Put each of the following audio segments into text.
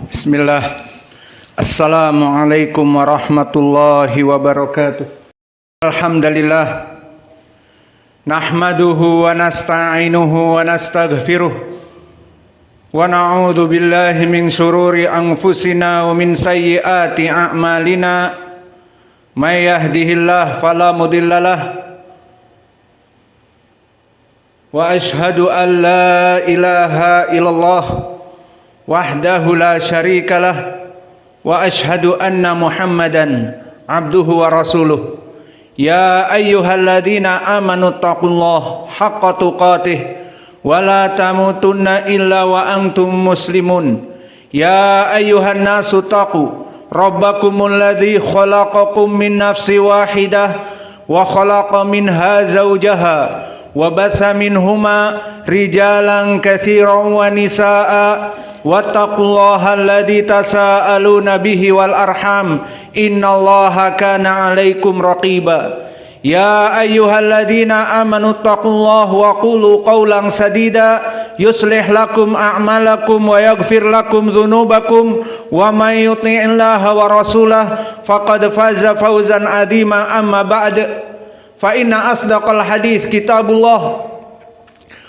Bismillah. Assalamualaikum warahmatullahi wabarakatuh. Alhamdulillah. Nahmaduhu wa nasta'inuhu wa nastaghfiruh. Wa na'udzu billahi min syururi anfusina wa min sayyiati a'malina. May yahdihillahu fala mudhillalah. Wa ashhadu an la ilaha illallah wahdahu la syarikalah wa ashhadu anna Muhammadan abduhu wa rasuluh. Ya ayyuhalladzina amanu taqullaha haqqa tuqatih wa la tamutunna illa wa antum muslimun. Ya ayyuhan nasu taqu rabbakumul ladzi khalaqakum min nafsin wahidah wa khalaqa minha zawjaha wa batha minhuma rijalan katsiran wa nisaa wattaqullaha alladzi tasaaluna bihi wal arham innallaha kana 'alaikum raqiba. Ya ayyuhalladzina amanu taqullaha wa qulu qawlan sadida yuslih lakum a'malakum wa yaghfir lakum dzunubakum wa may yuti'illaha wa rasulahu faqad faza fawzan 'azima. Amma ba'd, fa inna asdaqal hadits kitabullah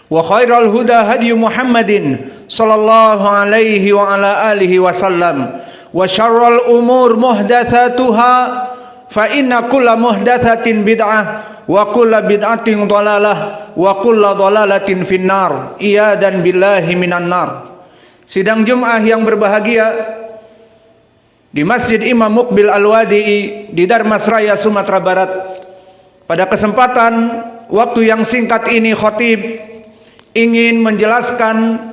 wa khairal huda hadyu Muhammadin sallallahu alaihi wa ala alihi wasallam wa syarrul umur muhdatsatuha fa inna kulla muhdatsatin bid'ah wa kulla bid'atin dhalalah wa kulla dhalalatin finnar. Iyadan billahi minan nar. Sidang Jumat yang berbahagia di Masjid Imam Muqbil Al-Wadi'i di Darmasraya, Sumatera Barat. Pada kesempatan waktu yang singkat ini, khatib ingin menjelaskan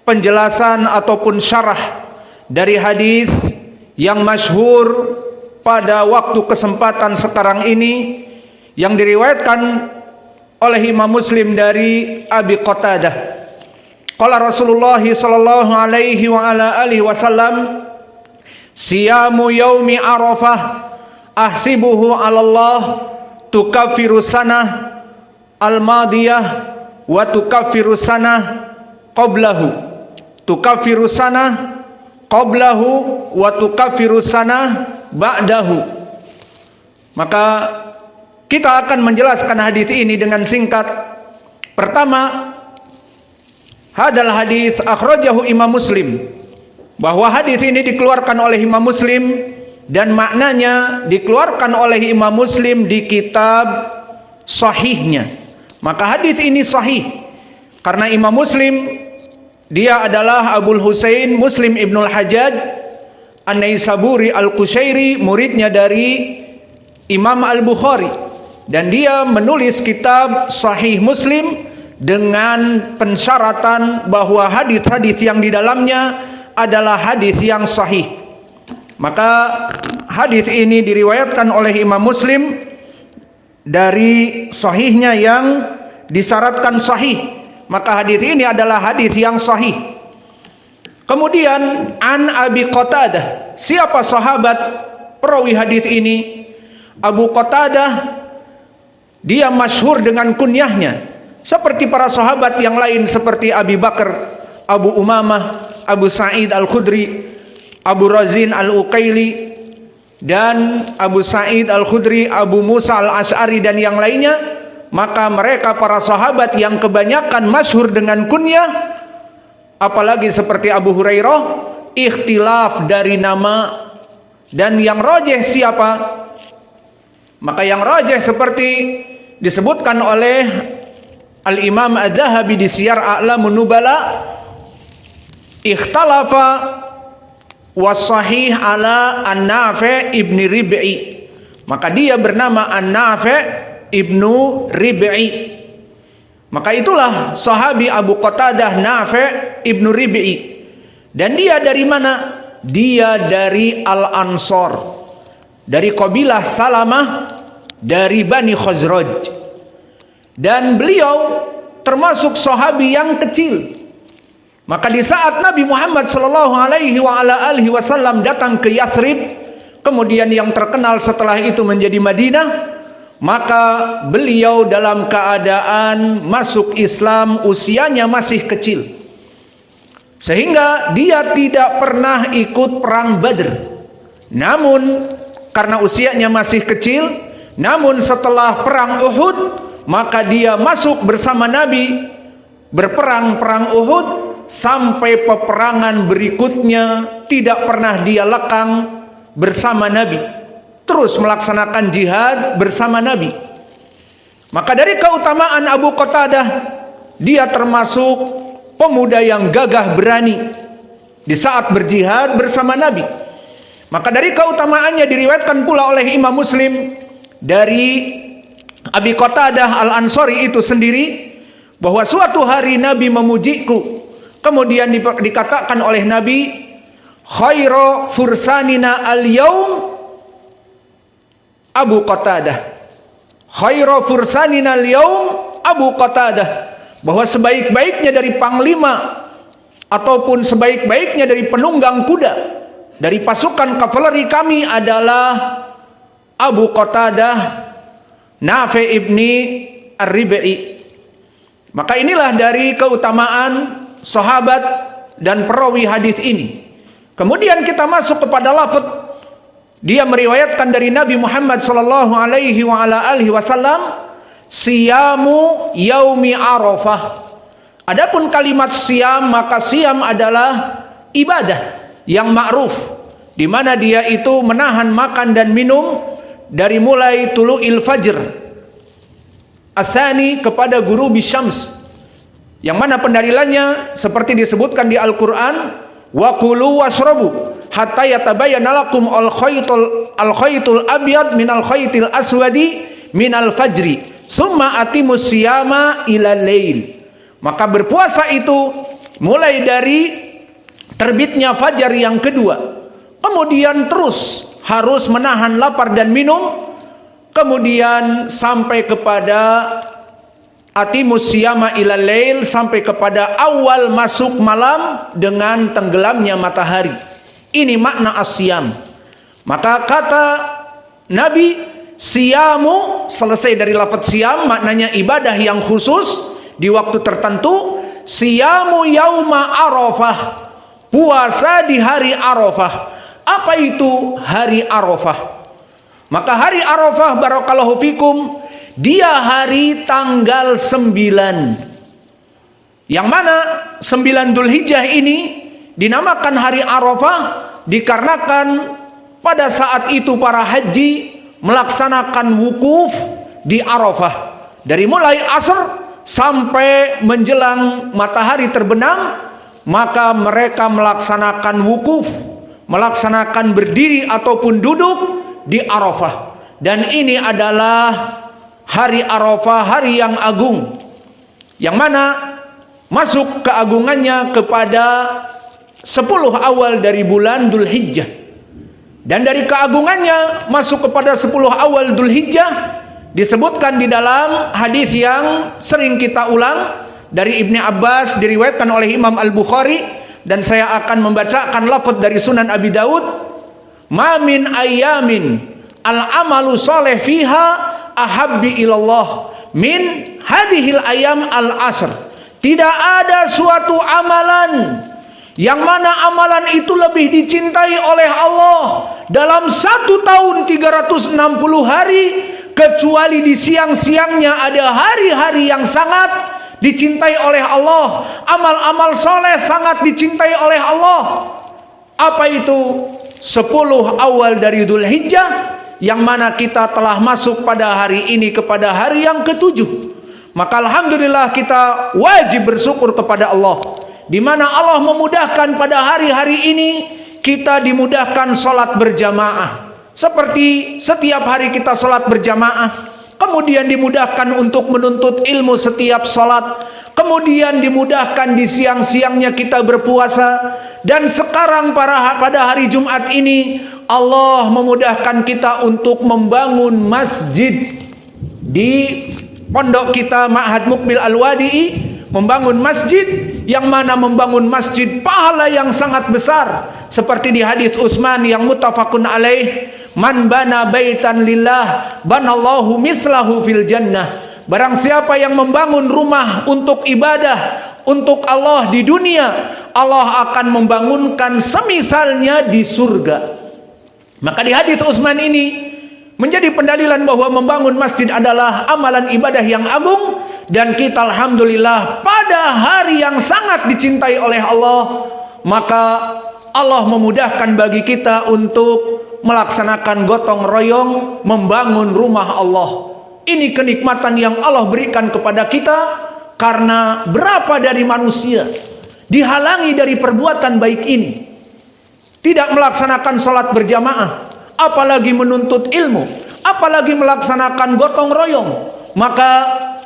penjelasan ataupun syarah dari hadis yang masyhur pada waktu kesempatan sekarang ini yang diriwayatkan oleh Imam Muslim dari Abi Qatadah. Qala Rasulullah sallallahu alaihi wa ala alihi wasallam, siyamu yaumi Arafah ahsibuhu 'ala Allah tukaffiru sanah al-madiyah wa tukaffiru sanah qablahu, tukaffiru sanah qablahu wa tukaffiru sanah ba'dahu. Maka kita akan menjelaskan hadis ini dengan singkat. Pertama, hadal hadis akhrajahu Imam Muslim, bahwa hadis ini dikeluarkan oleh Imam Muslim dan maknanya dikeluarkan oleh Imam Muslim di kitab sahihnya. Maka hadis ini sahih karena Imam Muslim dia adalah Abul Husain Muslim Ibnul Hajjaj An-Naisaburi Al-Qushairi, muridnya dari Imam Al-Bukhari, dan dia menulis kitab Sahih Muslim dengan pensyaratan bahwa hadis-hadis yang di dalamnya adalah hadis yang sahih. Maka hadis ini diriwayatkan oleh Imam Muslim dari sahihnya yang disyaratkan sahih, maka hadis ini adalah hadis yang sahih. Kemudian an Abi Qatadah, siapa sahabat perawi hadis ini? Abu Qatadah dia masyhur dengan kunyahnya seperti para sahabat yang lain seperti Abi Bakar, Abu Umamah, Abu Sa'id Al-Khudri, Abu Razin Al-Uqaili, dan Abu Sa'id Al-Khudri, Abu Musa Al-Asy'ari dan yang lainnya. Maka mereka para sahabat yang kebanyakan masyhur dengan kunyah, apalagi seperti Abu Hurairah, ikhtilaf dari nama. Dan yang rajih siapa? Maka yang rajih seperti disebutkan oleh Al-Imam Az-Zahabi di Siyar A'lamun Nubala, ikhtalafa was-sahih ala An-Nafi' ibni Rib'i. Maka dia bernama An-Nafi' ibnu Rib'i. Maka itulah sahabi Abu Qatadah Nafi' ibnu Rib'i. Dan dia dari mana? Dia dari Al-Ansor, dari kabilah Salamah, dari Bani Khazraj. Dan beliau termasuk sahabi yang kecil. Maka di saat Nabi Muhammad sallallahu alaihi wa ala alihi wasallam datang ke Yathrib, kemudian yang terkenal setelah itu menjadi Madinah, maka beliau dalam keadaan masuk Islam usianya masih kecil. sehingga dia tidak pernah ikut perang Badr. Namun karena usianya masih kecil, namun setelah perang Uhud, maka dia masuk bersama Nabi berperang perang Uhud sampai peperangan berikutnya tidak pernah dia lekang bersama Nabi, terus melaksanakan jihad bersama Nabi. Maka dari keutamaan Abu Qatadah, dia termasuk pemuda yang gagah berani di saat berjihad bersama Nabi. Maka dari keutamaannya diriwayatkan pula oleh Imam Muslim dari Abi Qatadah Al-Ansari itu sendiri, bahwa suatu hari Nabi memujiku. Kemudian dikatakan oleh Nabi, khairu fursanina al-yaum Abu Qatadah. Khairu fursanina al-yaum Abu Qatadah. Bahwa sebaik-baiknya dari panglima ataupun sebaik-baiknya dari penunggang kuda dari pasukan kavaleri kami adalah Abu Qatadah Nafi ibni Ar-Rib'i. Maka inilah dari keutamaan sahabat dan perawi hadis ini. Kemudian kita masuk kepada lafaz, dia meriwayatkan dari Nabi Muhammad sallallahu alaihi wasallam, siyamu yaumi Arafah. Adapun kalimat siam, maka siam adalah ibadah yang ma'ruf, di mana dia itu menahan makan dan minum dari mulai tulu'il fajr atsani kepada ghurubi syams, yang mana pendalilannya seperti disebutkan di Al-Qur'an, wa kulu washrabu hatta yatabayyana lakum al-khaytul abyad minal khaytil aswadi minal fajri summa atimus siyama ila lail. Maka berpuasa itu mulai dari terbitnya fajar yang kedua, kemudian terus harus menahan lapar dan minum, kemudian sampai kepada atimus siyama ila lail, sampai kepada awal masuk malam dengan tenggelamnya matahari. Ini makna asyam. Maka kata Nabi, siyamu, selesai dari lafaz siyam, maknanya ibadah yang khusus di waktu tertentu. Siyamu yauma Arafah, puasa di hari Arafah. Apa itu hari Arafah? Maka hari Arafah, barakallahu fikum, dia hari tanggal 9, yang mana 9 Dzulhijjah ini dinamakan hari Arafah dikarenakan pada saat itu para haji melaksanakan wukuf di Arafah dari mulai asar sampai menjelang matahari terbenam. Maka mereka melaksanakan wukuf, melaksanakan berdiri ataupun duduk di Arafah. Dan ini adalah hari Arafah, hari yang agung, yang mana masuk keagungannya kepada 10 awal dari bulan Dzulhijjah. Dan dari keagungannya masuk kepada 10 awal Dzulhijjah disebutkan di dalam hadis yang sering kita ulang dari Ibni Abbas, diriwayatkan oleh Imam Al-Bukhari, dan saya akan membacakan lafaz dari Sunan Abi Daud. Ma min ayamin al-amalu soleh fiha ahabbi ilallah min hadhil ayam al-asr. Tidak ada suatu amalan yang mana amalan itu lebih dicintai oleh Allah dalam 1 tahun 360 hari, kecuali di siang-siangnya ada hari-hari yang sangat dicintai oleh Allah. Amal-amal soleh sangat dicintai oleh Allah. Apa itu? 10 awal dari Dzulhijjah, yang mana kita telah masuk pada hari ini kepada hari yang ke-7. Maka alhamdulillah kita wajib bersyukur kepada Allah, di mana Allah memudahkan pada hari-hari ini kita dimudahkan sholat berjamaah. Seperti setiap hari kita sholat berjamaah, kemudian dimudahkan untuk menuntut ilmu setiap sholat, kemudian dimudahkan di siang-siangnya kita berpuasa, dan sekarang pada hari Jumat ini Allah memudahkan kita untuk membangun masjid di pondok kita Ma'had Mukbil Al-Wadi'i, membangun masjid, yang mana membangun masjid pahala yang sangat besar, seperti di hadis Utsman yang muttafaqun alaih, man bana baitan lillah banallahu mislahu fil jannah. Barang siapa yang membangun rumah untuk ibadah untuk Allah di dunia, Allah akan membangunkan semisalnya di surga. Maka di hadis Utsman ini menjadi pendalilan bahwa membangun masjid adalah amalan ibadah yang agung, dan kita alhamdulillah pada hari yang sangat dicintai oleh Allah, maka Allah memudahkan bagi kita untuk melaksanakan gotong royong membangun rumah Allah. Ini kenikmatan yang Allah berikan kepada kita, karena berapa dari manusia dihalangi dari perbuatan baik ini, tidak melaksanakan sholat berjamaah, apalagi menuntut ilmu, apalagi melaksanakan gotong royong. Maka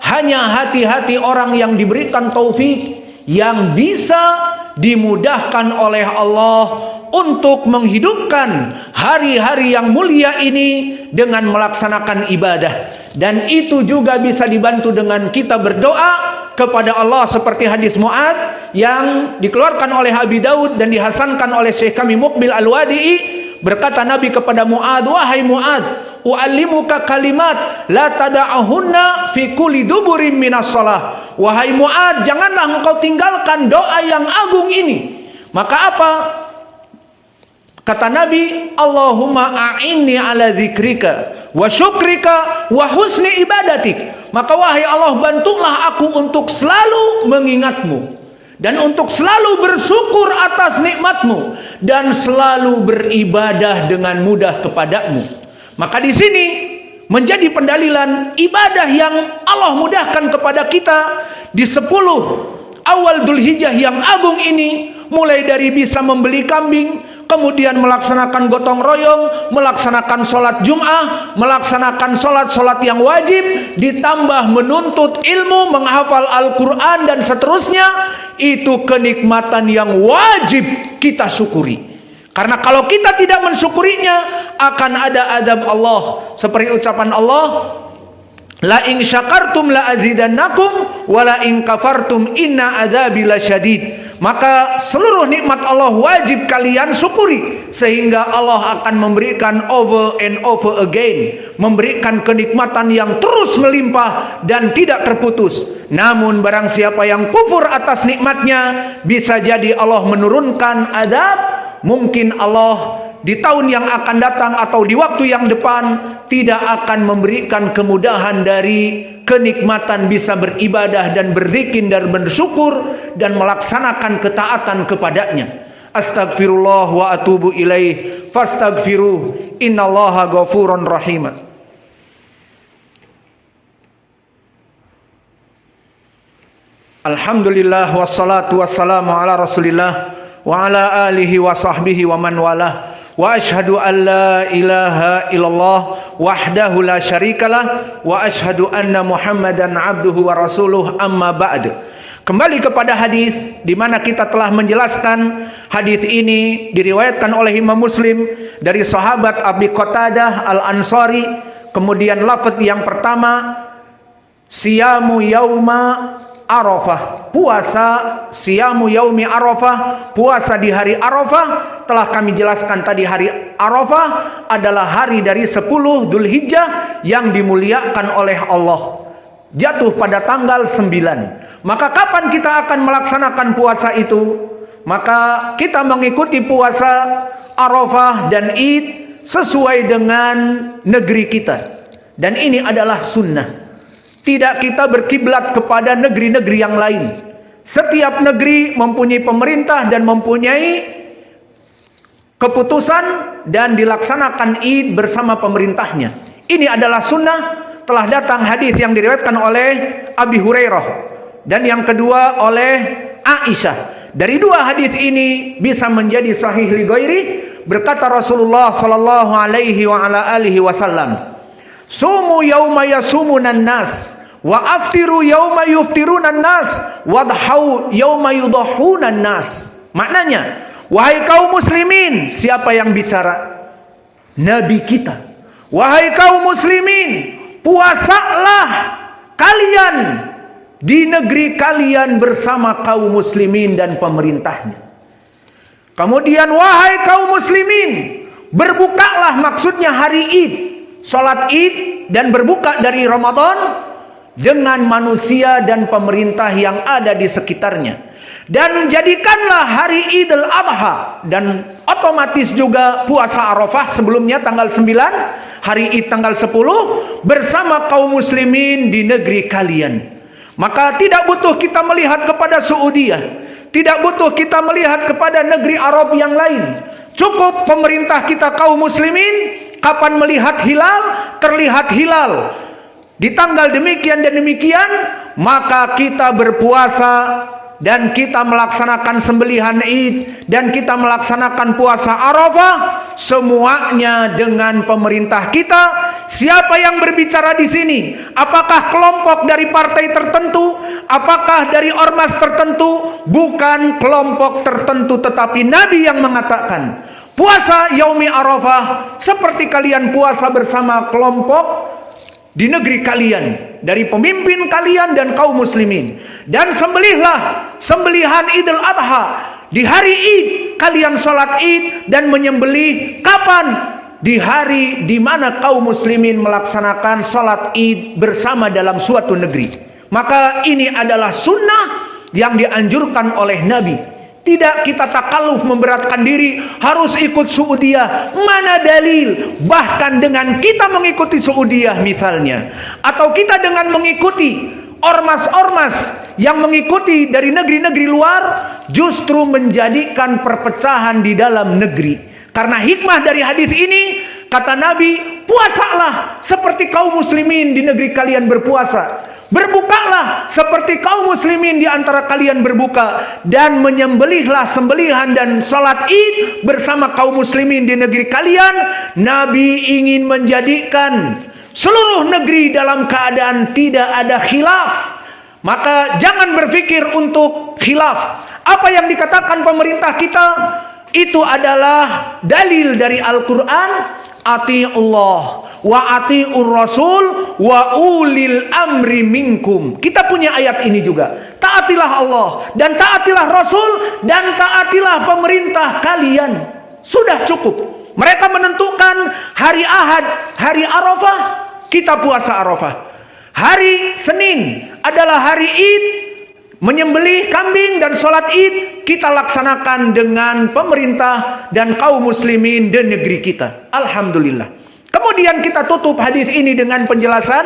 hanya hati-hati orang yang diberikan taufik, yang bisa dimudahkan oleh Allah untuk menghidupkan hari-hari yang mulia ini dengan melaksanakan ibadah. Dan itu juga bisa dibantu dengan kita berdoa kepada Allah, seperti hadis Mu'ad yang dikeluarkan oleh Abi Daud dan dihasankan oleh Syekh kami Muqbil Al-Wadi'i. Berkata Nabi kepada Mu'ad, "Wahai Mu'ad, u'allimuka kalimat la tada'ahunna fi kulli duburin minas shalah." Wahai Mu'ad, janganlah engkau tinggalkan doa yang agung ini. Maka apa? Kata Nabi, "Allahumma a'inni ala dzikrika wa syukrika wa husni ibadatik." Maka wahai Allah, bantulah aku untuk selalu mengingatmu, dan untuk selalu bersyukur atas nikmatmu, dan selalu beribadah dengan mudah kepadamu. Maka di sini menjadi pendalilan ibadah yang Allah mudahkan kepada kita di 10 awal Dzulhijjah yang agung ini, mulai dari bisa membeli kambing, kemudian melaksanakan gotong royong, melaksanakan sholat Jum'ah, melaksanakan sholat-sholat yang wajib, ditambah menuntut ilmu, menghafal Al-Quran, dan seterusnya. Itu kenikmatan yang wajib kita syukuri. Karena kalau kita tidak mensyukurinya, akan ada azab Allah. Seperti ucapan Allah, "La in syakartum la azidannakum wa la in kafartum inna adzabi lasyadid." Maka seluruh nikmat Allah wajib kalian syukuri, sehingga Allah akan memberikan over and over again, memberikan kenikmatan yang terus melimpah dan tidak terputus. Namun barang siapa yang kufur atas nikmatnya, bisa jadi Allah menurunkan azab. Mungkin Allah di tahun yang akan datang atau di waktu yang depan tidak akan memberikan kemudahan dari kenikmatan bisa beribadah dan berzikir dan bersyukur dan melaksanakan ketaatan kepadanya. Astagfirullah wa atubu ilaih, fastaghfiruh, innallaha ghafurun rahim. Alhamdulillah wassalatu wassalamu ala Rasulillah wa ala alihi wa sahbihi wa man walah. Wa ashhadu an la ilaha illallah wahdahu la syarikalah wa ashhadu anna Muhammadan abduhu wa rasuluh, amma ba'd. Kembali kepada hadis di mana kita telah menjelaskan hadis ini diriwayatkan oleh Imam Muslim dari sahabat Abi Qatadah Al-Ansari. Kemudian lafaz yang pertama, siyamu yauma Arafah, puasa siyamu yaumi Arafah, puasa di hari Arafah. Telah kami jelaskan tadi, hari Arafah adalah hari dari 10 Dzulhijjah yang dimuliakan oleh Allah, jatuh pada tanggal 9. Maka kapan kita akan melaksanakan puasa itu? Maka kita mengikuti puasa Arafah dan Id sesuai dengan negeri kita, dan ini adalah sunnah. Tidak kita berkiblat kepada negeri-negeri yang lain. Setiap negeri mempunyai pemerintah dan mempunyai keputusan, dan dilaksanakan Id bersama pemerintahnya. Ini adalah sunnah. Telah datang hadis yang diriwayatkan oleh Abi Hurairah dan yang kedua oleh Aisyah. Dari dua hadis ini bisa menjadi sahih li ghairi. Berkata Rasulullah sallallahu alaihi wa ala alihi wasallam, "Sumu yauma yasumunan nas, wa aftiru yauma yuftirunan nas, wadhau yauma yudhahunan nas." Maknanya, wahai kaum muslimin, siapa yang bicara? Nabi kita. Wahai kaum muslimin, puasalah kalian di negeri kalian bersama kaum muslimin dan pemerintahnya. Kemudian, wahai kaum muslimin, berbukalah, maksudnya hari Id, sholat Id dan berbuka dari Ramadan dengan manusia dan pemerintah yang ada di sekitarnya. Dan jadikanlah hari Idul Adha dan otomatis juga puasa Arafah sebelumnya tanggal 9, hari Id tanggal 10 bersama kaum muslimin di negeri kalian. Maka tidak butuh kita melihat kepada Saudiyah, tidak butuh kita melihat kepada negeri Arab yang lain. Cukup pemerintah kita kaum muslimin kapan melihat hilal, terlihat hilal di tanggal demikian dan demikian, maka kita berpuasa dan kita melaksanakan sembelihan Id dan kita melaksanakan puasa Arafah semuanya dengan pemerintah kita. Siapa yang berbicara di sini? Apakah kelompok dari partai tertentu? Apakah dari ormas tertentu? Bukan kelompok tertentu, tetapi Nabi yang mengatakan puasa Yaumi Arafah seperti kalian puasa bersama kelompok di negeri kalian, dari pemimpin kalian dan kaum muslimin. Dan sembelihlah sembelihan Idul Adha di hari Id, kalian sholat Id dan menyembelih kapan? Di hari di mana kaum muslimin melaksanakan sholat Id bersama dalam suatu negeri. Maka ini adalah sunnah yang dianjurkan oleh Nabi. Tidak kita takalluf memberatkan diri harus ikut Saudiyah. Mana dalil? Bahkan dengan kita mengikuti Saudiyah misalnya, atau kita dengan mengikuti ormas-ormas yang mengikuti dari negeri-negeri luar, justru menjadikan perpecahan di dalam negeri. Karena hikmah dari hadis ini, kata Nabi, puasalah seperti kaum muslimin di negeri kalian berpuasa. Berbukalah seperti kaum muslimin di antara kalian berbuka, dan menyembelihlah sembelihan dan salat Id bersama kaum muslimin di negeri kalian. Nabi ingin menjadikan seluruh negeri dalam keadaan tidak ada khilaf. Maka jangan berpikir untuk khilaf. Apa yang dikatakan pemerintah kita itu adalah dalil dari Al-Quran. Ati'ullah wa ati'ur rasul wa ulil amri minkum. Kita punya ayat ini juga. Taatilah Allah dan taatilah Rasul dan taatilah pemerintah kalian. Sudah cukup. Mereka menentukan hari Ahad, hari Arafah, kita puasa Arafah. Hari Senin adalah hari Id, menyembelih kambing dan sholat Id kita laksanakan dengan pemerintah dan kaum muslimin di negeri kita. Alhamdulillah. Kemudian kita tutup hadis ini dengan penjelasan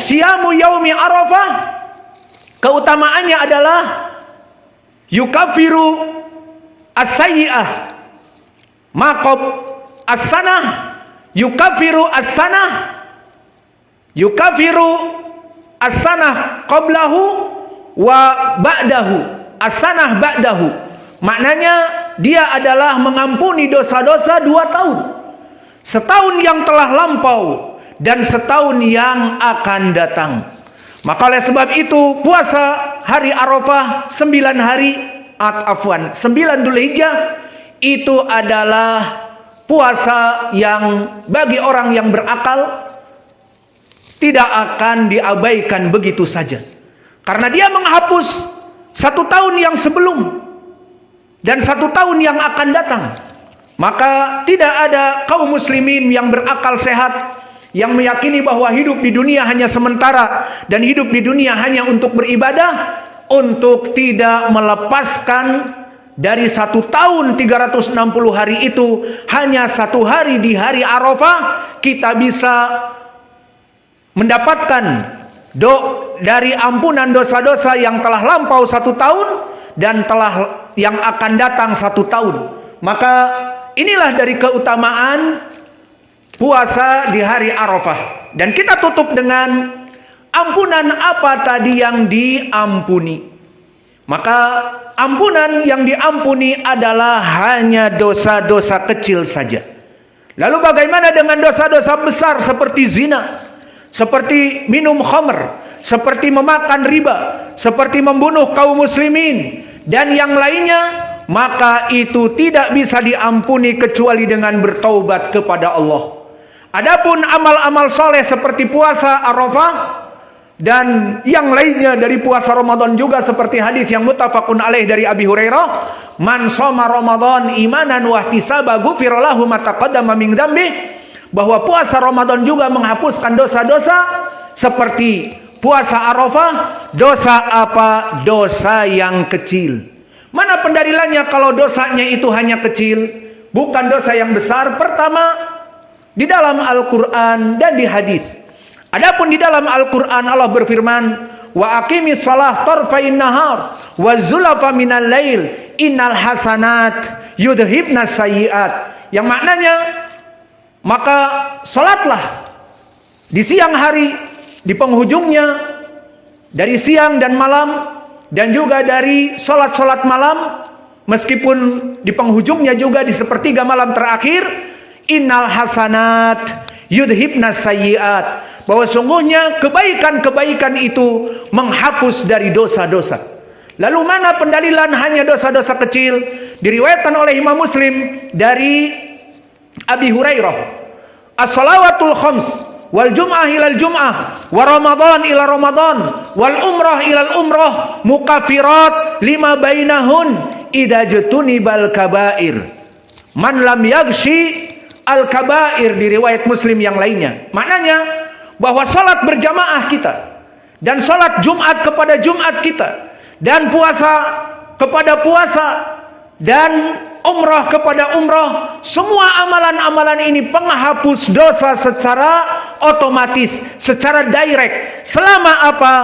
siyamu yaumi Arafah. Keutamaannya adalah yukafiru as-sayyi'ah maqab as-sanah, yukafiru as-sanah, yukafiru as-sanah qablahu wa ba'dahu, as-sanah ba'dahu. Maknanya dia adalah mengampuni dosa-dosa 2 tahun. Setahun yang telah lampau dan setahun yang akan datang. Maka oleh sebab itu puasa hari Arafah 9 hari 9 Dzulhijjah itu adalah puasa yang bagi orang yang berakal tidak akan diabaikan begitu saja. Karena dia menghapus 1 tahun yang sebelum dan 1 tahun yang akan datang. Maka tidak ada kaum muslimin yang berakal sehat yang meyakini bahwa hidup di dunia hanya sementara dan hidup di dunia hanya untuk beribadah, untuk tidak melepaskan dari 1 tahun 360 hari itu hanya 1 hari di hari Arafah kita bisa mendapatkan dari ampunan dosa-dosa yang telah lampau 1 tahun dan yang akan datang 1 tahun. Maka inilah dari keutamaan puasa di hari Arafah. Dan kita tutup dengan ampunan apa tadi yang diampuni. Maka ampunan yang diampuni adalah hanya dosa-dosa kecil saja. Lalu bagaimana dengan dosa-dosa besar seperti zina, seperti minum khamr, seperti memakan riba, seperti membunuh kaum muslimin dan yang lainnya? Maka itu tidak bisa diampuni kecuali dengan bertaubat kepada Allah. Adapun amal-amal soleh seperti puasa Arafah dan yang lainnya dari puasa Ramadan juga seperti hadis yang muttafaqun alaih dari Abi Hurairah, man shoma Ramadan imanan wa ihtisaban ghufira lahu ma taqaddama min dzambi, bahwa puasa Ramadan juga menghapuskan dosa-dosa seperti puasa Arafah, dosa apa? Dosa yang kecil. Mana pendalilannya kalau dosanya itu hanya kecil, bukan dosa yang besar? Pertama, di dalam Al-Quran dan di hadis. Adapun di dalam Al-Quran Allah berfirman, wa aqimis shalah tarfain nahar wa zulafa minal lail innal hasanat yudhibnas sayyiat. Yang maknanya, maka salatlah di siang hari, di penghujungnya, dari siang dan malam, dan juga dari salat-salat malam, meskipun di penghujungnya juga di sepertiga malam terakhir. Innal hasanat yudhibnas sayyiat, bahwa sungguhnya kebaikan-kebaikan itu menghapus dari dosa-dosa. Lalu mana pendalilan hanya dosa-dosa kecil? Diriwayatkan oleh Imam Muslim dari Abi Hurairah, as-salawatul khams wal jum'ah ilal jum'ah wa ramadan ila ramadan wal umrah ilal umrah mukaffirat lima bainahun idza jutunibal kabair man lam yaghshi al kabair, di riwayat Muslim yang lainnya. Maknanya bahwa salat berjamaah kita dan salat Jumat kepada Jumat kita dan puasa kepada puasa dan umrah kepada umrah, semua amalan-amalan ini penghapus dosa secara otomatis, secara direct, selama apa?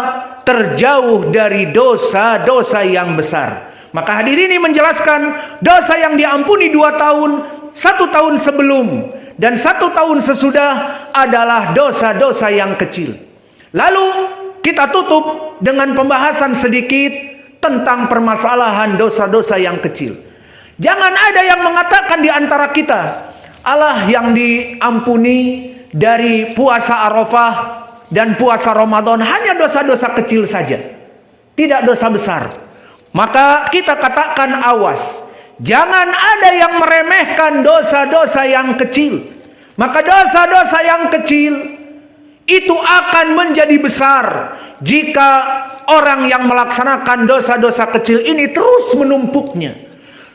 Terjauh dari dosa-dosa yang besar. Maka hadis ini menjelaskan dosa yang diampuni 2 tahun, 1 tahun sebelum dan 1 tahun sesudah adalah dosa-dosa yang kecil. Lalu kita tutup dengan pembahasan sedikit tentang permasalahan dosa-dosa yang kecil. Jangan ada yang mengatakan di antara kita, Allah yang diampuni dari puasa Arafah dan puasa Ramadan hanya dosa-dosa kecil saja, tidak dosa besar. Maka kita katakan awas, jangan ada yang meremehkan dosa-dosa yang kecil. Maka dosa-dosa yang kecil itu akan menjadi besar jika orang yang melaksanakan dosa-dosa kecil ini terus menumpuknya,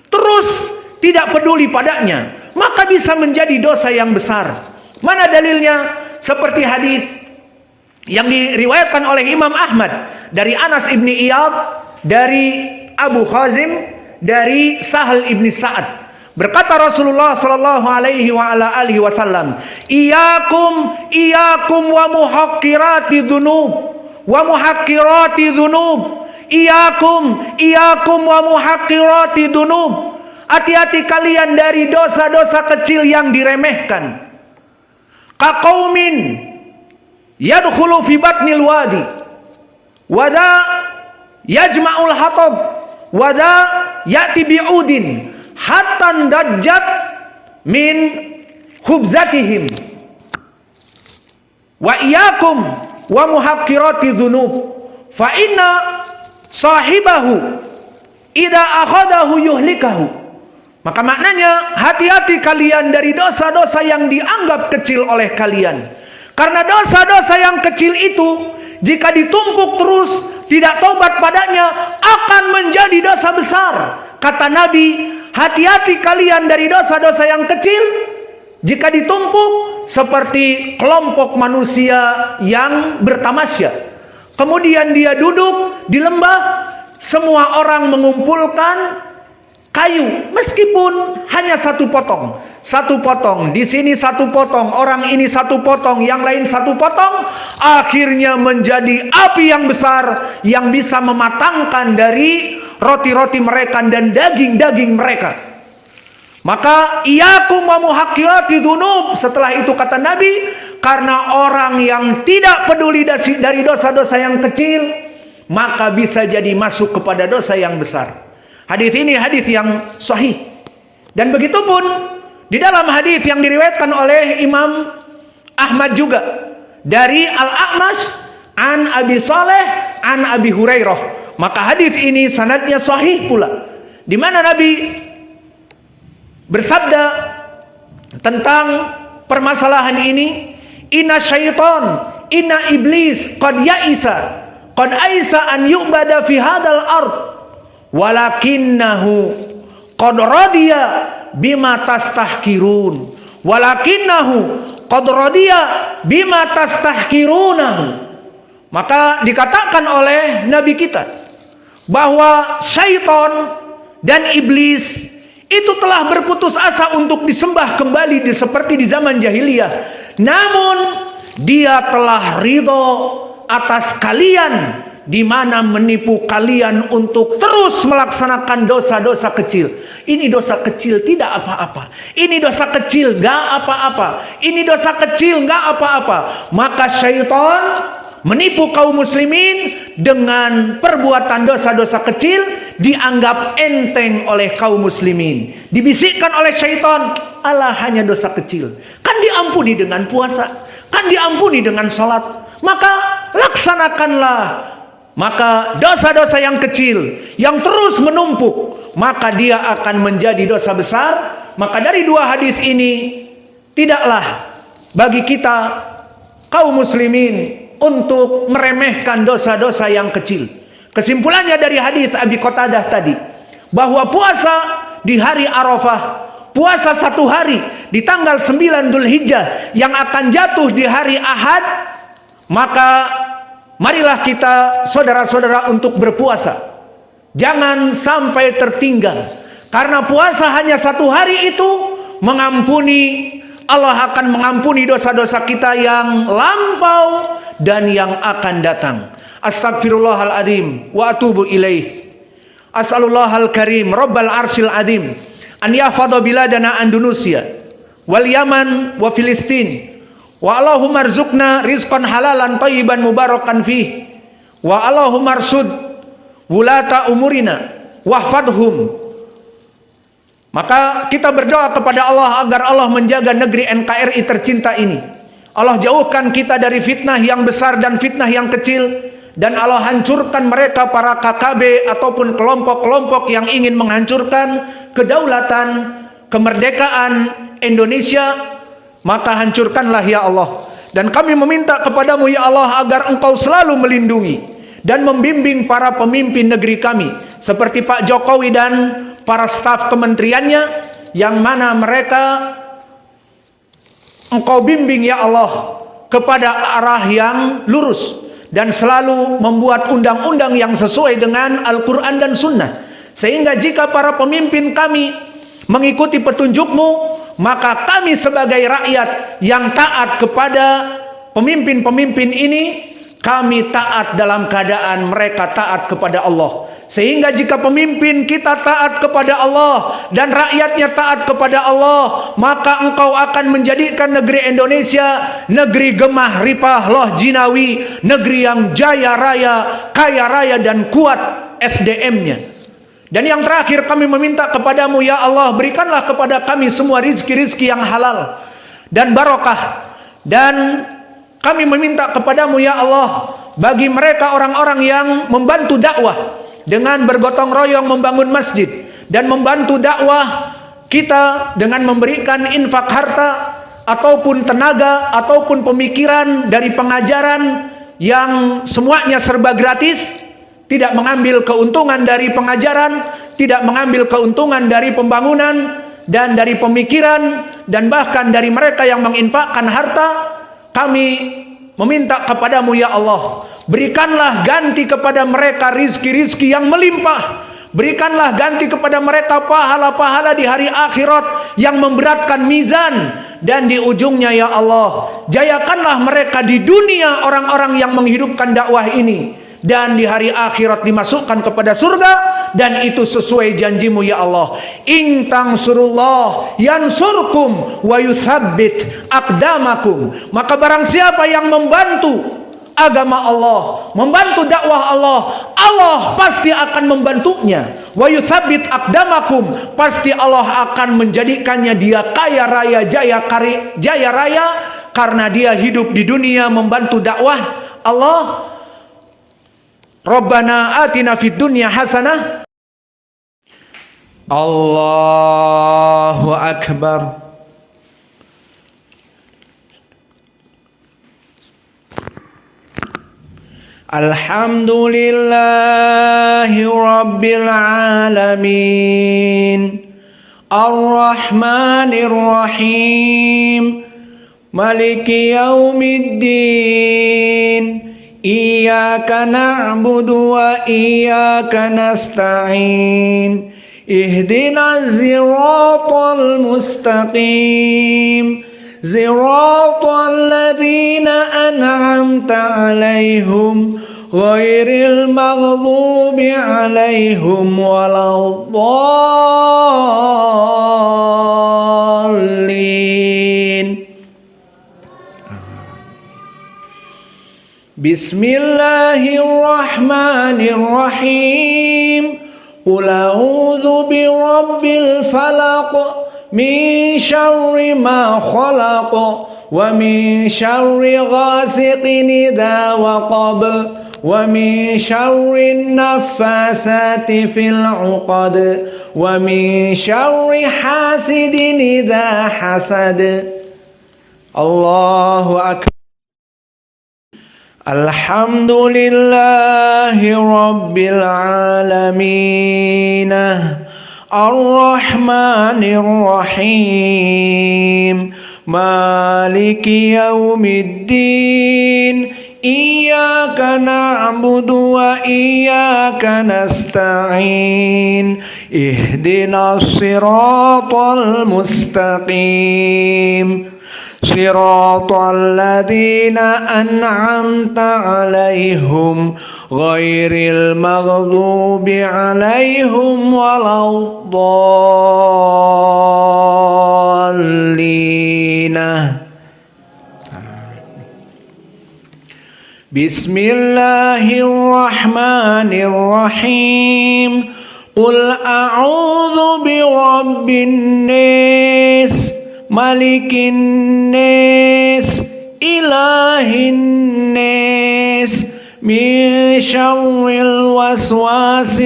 terus tidak peduli padanya, maka bisa menjadi dosa yang besar. Mana dalilnya? Seperti hadis yang diriwayatkan oleh Imam Ahmad dari Anas ibni Iyad, dari Abu Khazim, dari Sahal ibni Sa'ad. Berkata Rasulullah sallallahu alaihi wa ala alihi wasallam, Iyakum wa muhaqqirati dzunub wa muhaqqirati dzunub. Iyakum wa muhaqqirati dzunub. Hati-hati kalian dari dosa-dosa kecil yang diremehkan. Kaqaumin yadkhulu fi batnil wadi wada yajma'ul hatab wada ya'ti bi'udin hatta dajjat min khubzatihim wa iyyakum wa muhaqqirati dzunub fa inna sahibahu idza akhadahu yuhlikahu. Maka maknanya, hati-hati kalian dari dosa-dosa yang dianggap kecil oleh kalian. Karena dosa-dosa yang kecil itu, jika ditumpuk terus, tidak tobat padanya, akan menjadi dosa besar. Kata Nabi, hati-hati kalian dari dosa-dosa yang kecil, jika ditumpuk seperti kelompok manusia yang bertamasya. Kemudian dia duduk di lembah, semua orang mengumpulkan kayu, meskipun hanya satu potong, di sini satu potong, orang ini satu potong, yang lain satu potong, akhirnya menjadi api yang besar yang bisa mematangkan dari roti-roti mereka dan daging-daging mereka. Maka iyakum wa muhaqqirati dzunub. Setelah itu kata Nabi, karena orang yang tidak peduli dari dosa-dosa yang kecil, maka bisa jadi masuk kepada dosa yang besar. Hadis ini hadis yang sahih. Dan begitu pun di dalam hadis yang diriwayatkan oleh Imam Ahmad juga dari Al-A'mash an Abi Saleh an Abi Hurairah. Maka hadis ini sanadnya sahih pula, di mana Nabi bersabda tentang permasalahan ini, inna syaitan, inna iblis qad aisa an yu'bada fi hadal ard walakinnahu qad radiya bima tastahkirun Maka dikatakan oleh Nabi kita bahwa syaitan dan iblis itu telah berputus asa untuk disembah kembali seperti di zaman jahiliyah. Namun dia telah ridho atas kalian, di mana menipu kalian untuk terus melaksanakan dosa-dosa kecil. Ini dosa kecil tidak apa-apa. Ini dosa kecil gak apa-apa. Ini dosa kecil gak apa-apa. Maka syaitan menipu kaum muslimin dengan perbuatan dosa-dosa kecil, dianggap enteng oleh kaum muslimin. Dibisikkan oleh syaitan, alah hanya dosa kecil, kan diampuni dengan puasa, kan diampuni dengan sholat. Maka laksanakanlah. Maka dosa-dosa yang kecil yang terus menumpuk, maka dia akan menjadi dosa besar. Maka dari dua hadis ini, tidaklah bagi kita kaum muslimin untuk meremehkan dosa-dosa yang kecil. Kesimpulannya dari hadis Abi Qatadah tadi, bahwa puasa di hari Arafah, puasa 1 hari di tanggal 9 Dzulhijjah yang akan jatuh di hari Ahad, maka marilah kita saudara-saudara untuk berpuasa. Jangan sampai tertinggal, karena puasa hanya 1 hari itu mengampuni, Allah akan mengampuni dosa-dosa kita yang lampau dan yang akan datang. Astaghfirullahaladzim wa atubu ilaih. As'alullahal karim rabbal arsyil adim an yahfadha biladana Indonesia wal Yaman wa Filistin. Wa Allahumma arzuqna rizqan halalan thayyiban mubarakan fih. Wa Allahumma arsud wulata umurina wahfadhum. Maka kita berdoa kepada Allah agar Allah menjaga negeri NKRI tercinta ini. Allah jauhkan kita dari fitnah yang besar dan fitnah yang kecil. Dan Allah hancurkan mereka para KKB ataupun kelompok-kelompok yang ingin menghancurkan kedaulatan, kemerdekaan Indonesia. Maka hancurkanlah ya Allah. Dan kami meminta kepadamu ya Allah agar engkau selalu melindungi dan membimbing para pemimpin negeri kami, seperti Pak Jokowi dan para staf kementeriannya, yang mana mereka engkau bimbing ya Allah kepada arah yang lurus dan selalu membuat undang-undang yang sesuai dengan Al-Quran dan Sunnah, sehingga jika para pemimpin kami mengikuti petunjukmu, maka kami sebagai rakyat yang taat kepada pemimpin-pemimpin ini, kami taat dalam keadaan mereka taat kepada Allah. Sehingga jika pemimpin kita taat kepada Allah dan rakyatnya taat kepada Allah, maka engkau akan menjadikan negeri Indonesia negeri gemah ripah loh jinawi, negeri yang jaya raya, kaya raya dan kuat SDM-nya. Dan yang terakhir kami meminta kepadamu ya Allah, berikanlah kepada kami semua rizki-rizki yang halal dan barokah. Dan kami meminta kepadamu ya Allah, bagi mereka orang-orang yang membantu dakwah dengan bergotong royong membangun masjid dan membantu dakwah kita dengan memberikan infak harta ataupun tenaga ataupun pemikiran dari pengajaran yang semuanya serba gratis, tidak mengambil keuntungan dari pengajaran, tidak mengambil keuntungan dari pembangunan dan dari pemikiran, dan bahkan dari mereka yang menginfakkan harta. Kami meminta kepadamu ya Allah, berikanlah ganti kepada mereka rizki-rizki yang melimpah. Berikanlah ganti kepada mereka pahala-pahala di hari akhirat yang memberatkan mizan. Dan di ujungnya ya Allah, jayakanlah mereka di dunia orang-orang yang menghidupkan dakwah ini, dan di hari akhirat dimasukkan kepada surga. Dan itu sesuai janjimu ya Allah. In tansurullah yansurkum wa yuthabbit aqdamakum. Maka barang siapa yang membantu agama Allah, membantu dakwah Allah, Allah pasti akan membantunya. Wa yuthabbit aqdamakum, pasti Allah akan menjadikannya dia kaya raya, jaya raya, karena dia hidup di dunia membantu dakwah Allah. Rabbana atina fid dunya hasanah. Allahu akbar. Alhamdulillahi rabbil alamin. Ar-Rahmanir Rahim. Maliki yaumiddin. إياك نعبد وإياك نستعين اهدنا الصراط المستقيم صراط الذين أنعمت عليهم غير المغضوب عليهم ولا الضالين. بسم الله الرحمن الرحيم قل أعوذ برب الفلق من شر ما خلق ومن شر غاسق إذا وقب ومن شر النفاثات في العقد ومن شر حاسد إذا حسد. الله أكبر. الحمد لله رب العالمين الرحمن الرحيم مالك يوم الدين إياك نعبد وإياك نستعين اهدنا الصراط المستقيم صراط الذين أنعمت عليهم غير المغضوب عليهم ولا الضالين. بسم الله الرحمن الرحيم قل أعوذ برب الناس ملك الناس إله الناس من شر الوسواس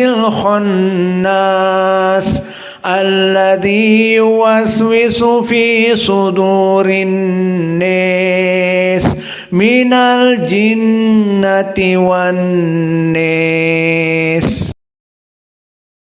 الخناس الذي يوسوس في صدور الناس من الجنة والناس.